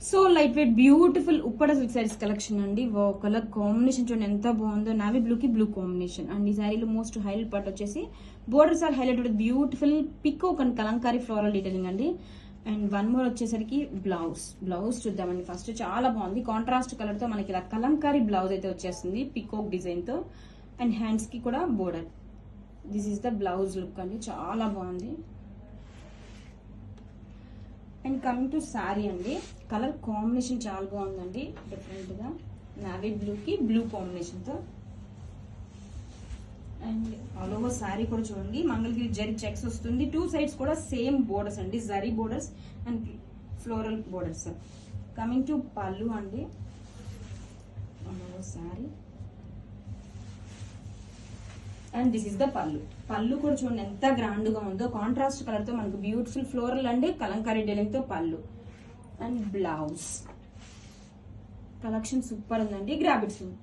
So light weight beautiful Uppada silk saris collection అండి. Colour combination చూడండి ఎంత బాగుందో, నావీ బ్లూ కి బ్లూ కాంబినేషన్. అండ్ ఈ శారీలో మోస్ట్ హైలైట్ పార్ట్ వచ్చేసి borders are highlight with beautiful peacock and Kalamkari floral detailing అండి. అండ్ వన్ మోర్ వచ్చేసరికి బ్లౌజ్ చూద్దామండి. ఫస్ట్ చాలా బాగుంది, కాంట్రాస్ట్ కలర్ తో మనకి ఇలా కలంకారీ బ్లౌజ్ అయితే వచ్చేస్తుంది పికోక్ డిజైన్ తో. అండ్ హ్యాండ్స్ కి కూడా border. This is the blouse look అండి, చాలా బాగుంది. అండ్ కమింగ్ టు శారీ అండి, కలర్ కాంబినేషన్ చాలా బాగుందండి, డిఫరెంట్ గా నావీ బ్లూ కి బ్లూ కాంబినేషన్ తో. అండ్ ఆల్ ఓవర్ శారీ కూడా చూడండి మంగళగిరి జరీ చెక్స్ వస్తుంది. టూ సైడ్స్ కూడా సేమ్ బోర్డర్స్ అండి, zari borders and floral borders. Coming to పళ్ళు అండి, all over sari. And this is the పళ్ళు కూడా చూడండి ఎంత గ్రాండ్ గా ఉందో, కాంట్రాస్ట్ కలర్ తో మనకు beautiful floral and Kalamkari dealing తో పళ్ళు. అండ్ బ్లౌజ్ కలెక్షన్ సూపర్ ఉందండి, గ్రాబ్ ఇట్ సూన్.